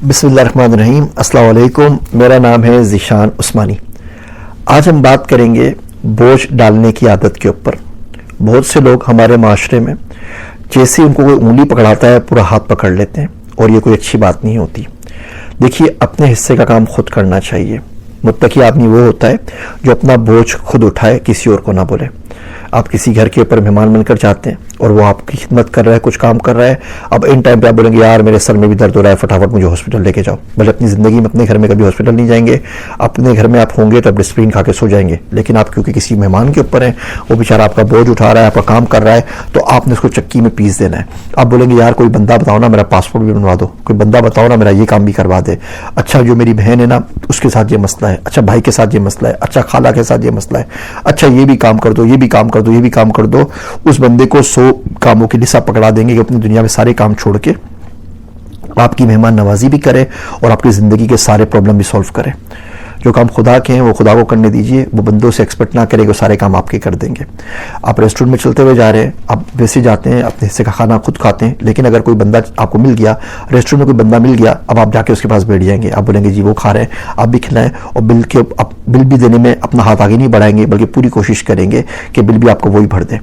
बिस्मिल्लाहिर्रहमानिर्रहीम। अस्सलाम वालेकुम। मेरा नाम है ज़ीशान उस्मानी। आज हम बात करेंगे बोझ डालने की आदत के ऊपर। बहुत से लोग हमारे माशरे में जैसे उनको कोई उंगली पकड़ाता है पूरा हाथ पकड़ लेते हैं और ये कोई अच्छी बात नहीं होती। देखिए, अपने हिस्से का काम खुद करना चाहिए। मुत्तकी आदमी वो होता है जो अपना बोझ खुद उठाए, किसी और को ना बोले। आप किसी घर के ऊपर मेहमान बनकर जाते हैं और वो आपकी खिदमत कर रहा है, कुछ काम कर रहा है। अब इन टाइम पे आप बोलेंगे यार मेरे सर में भी दर्द हो रहा है, फटाफट मुझे हॉस्पिटल लेके जाओ। भले अपनी ज़िंदगी में अपने घर में कभी हॉस्पिटल नहीं जाएंगे, अपने घर में आप होंगे तो आप डिस्प्रिन खा के सो जाएंगे। लेकिन आप क्योंकि किसी मेहमान के ऊपर हैं, वो बेचारा आपका बोझ उठा रहा है, आपका काम कर रहा है, तो आपने उसको चक्की में पीस देना है। आप बोलेंगे यार कोई बंदा बताओ ना, मेरा पासपोर्ट भी बनवा दो, कोई बंदा बताओ ना मेरा ये काम भी करवा दे। अच्छा, जो मेरी बहन है ना उसके साथ ये मसला है, अच्छा भाई के साथ ये मसला है, अच्छा खाला के साथ ये मसला है, अच्छा ये भी काम कर दो, ये भी काम कर दो, ये भी काम कर दो। उस बंदे को 100 कामों की लिस्ट पकड़ा देंगे कि अपनी दुनिया में सारे काम छोड़ के आपकी मेहमान नवाजी भी करे और आपकी ज़िंदगी के सारे प्रॉब्लम भी सॉल्व करे। जो काम खुदा के हैं वो खुदा को करने दीजिए, वो बंदों से एक्सपेक्ट ना करेगा, सारे काम आपके कर देंगे। आप रेस्टोरेंट में चलते हुए जा रहे हैं, आप वैसे जाते हैं, अपने हिस्से का खाना खुद खाते हैं, लेकिन अगर कोई बंदा आपको मिल गया, रेस्टोरेंट में कोई बंदा मिल गया, अब आप जाके उसके पास बैठ जाएंगे। आप बोलेंगे जी वो खा रहे हैं, आप भी खिलाएं, और बिल भी देने में अपना हाथ आगे नहीं बढ़ाएंगे, बल्कि पूरी कोशिश करेंगे कि बिल भी आपको वही भर दे।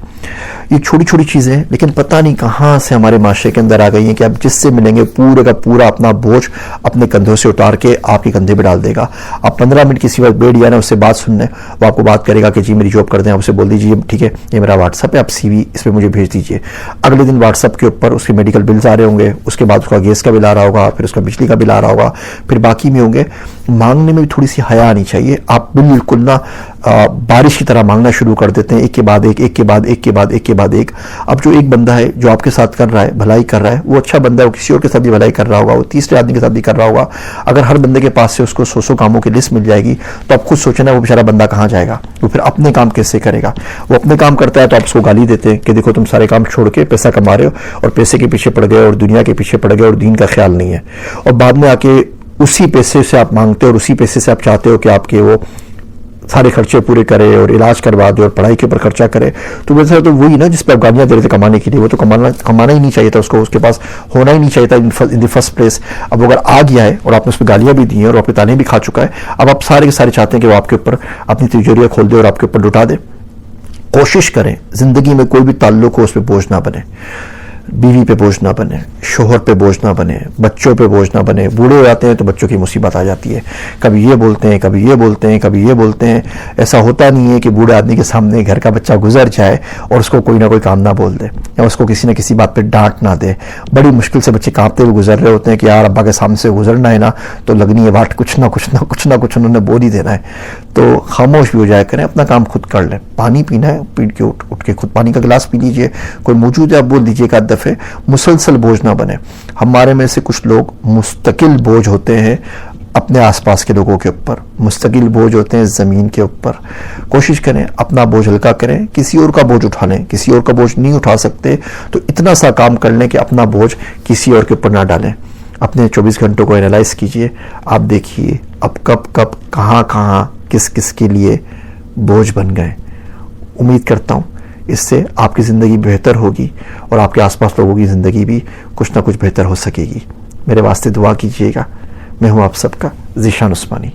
ये छोटी छोटी चीज़ें हैं, लेकिन पता नहीं कहाँ से हमारे माशरे के अंदर आ गई हैं कि आप जिससे मिलेंगे पूरे का पूरा अपना बोझ अपने कंधों से उतार के आपके कंधे पे डाल देगा। आप 15 मिनट किसी वक्त बैठ गया ना, उससे बात सुनने, वो आपको बात करेगा कि जी मेरी जॉब कर दें। आप उसे बोल दीजिए ठीक है, ये मेरा व्हाट्सअप है, आप CV इस पर मुझे भेज दीजिए। अगले दिन व्हाट्सअप के ऊपर उसके मेडिकल बिल्स आ रहे होंगे, उसके बाद उसका गैस का बिल आ रहा होगा, फिर उसका बिजली का बिल आ रहा होगा, फिर बाकी में होंगे। मांगने में भी थोड़ी सी हया आनी चाहिए। आप बिल्कुल ना बारिश की तरह मांगना शुरू कर देते हैं, एक के बाद एक, एक के बाद एक के बाद एक के बाद एक। अब जो एक बंदा है जो आपके साथ कर रहा है, भलाई कर रहा है, वो अच्छा बंदा है, वो किसी और के साथ भी भलाई कर रहा होगा, वो तीसरे आदमी के साथ भी कर रहा होगा। अगर हर बंदे के पास से उसको 100 कामों की लिस्ट मिल जाएगी तो आप खुद सोचना वो बेचारा बंदा कहाँ जाएगा, वो फिर अपने काम कैसे करेगा। वो अपने काम करता है तो आप उसको गाली देते हैं कि देखो तुम सारे काम छोड़ के पैसा कमा रहे हो और पैसे के पीछे पड़ गए और दुनिया के पीछे पड़ गए और दीन का ख्याल नहीं है। और बाद में आके उसी पैसे से आप मांगते हो और उसी पैसे से आप चाहते हो कि आपके वो सारे खर्चे पूरे करे और इलाज करवा दे और पढ़ाई के ऊपर खर्चा करे। तो वैसे तो वही ना जिस पे आप गालियाँ दे रहे थे कमाने के लिए, वो तो कमाना ही नहीं चाहिए था उसको, उसके पास होना ही नहीं चाहिए था इन द फर्स्ट प्लेस। अब अगर आ गया है और आपने उस पर गालियाँ भी दी हैं और आपके ताने भी खा चुका है, अब आप सारे के सारे चाहते हैं कि वो आपके ऊपर अपनी तिजोरियाँ खोल दे और आपके ऊपर लुटा दे। कोशिश करें ज़िंदगी में कोई भी ताल्लुक हो उस पर बोझ ना बने। बीवी पे बोझ ना बने, शोहर पे बोझ ना बने, बच्चों पे बोझ ना बने। बूढ़े हो जाते हैं तो बच्चों की मुसीबत आ जाती है, कभी ये बोलते हैं, कभी ये बोलते हैं, कभी ये बोलते हैं। ऐसा होता नहीं है कि बूढ़े आदमी के सामने घर का बच्चा गुजर जाए और उसको कोई ना कोई काम ना बोल दे या उसको किसी न किसी बात पे डांट ना दे। बड़ी मुश्किल से बच्चे कांपते हुए गुजर रहे होते हैं कि यार अब्बा के सामने से गुजरना है ना तो लगनी है वाट, कुछ ना कुछ उन्होंने बोल ही देना है। तो खामोश भी हो जाया करें, अपना काम खुद कर लें। पानी पीना है, पीट के उठ के खुद पानी का गिलास पी लीजिए। कोई मौजूद है आप बोल दीजिए एक आध दफ़े। मुसलसल बोझ ना बने। हमारे में से कुछ लोग मुस्तकिल बोझ होते हैं अपने आसपास के लोगों के ऊपर, मुस्तकिल बोझ होते हैं ज़मीन के ऊपर। कोशिश करें अपना बोझ हल्का करें, किसी और का बोझ उठा लें। किसी और का बोझ नहीं उठा सकते तो इतना सा काम कर लें कि अपना बोझ किसी और के ऊपर ना डालें। अपने 24 घंटों को एनालाइज कीजिए, आप देखिए अब कब कहाँ किस किस के लिए बोझ बन गए। उम्मीद करता हूँ इससे आपकी ज़िंदगी बेहतर होगी और आपके आसपास लोगों की ज़िंदगी भी कुछ ना कुछ बेहतर हो सकेगी। मेरे वास्ते दुआ कीजिएगा। मैं हूँ आप सबका ज़ीशान उस्मानी।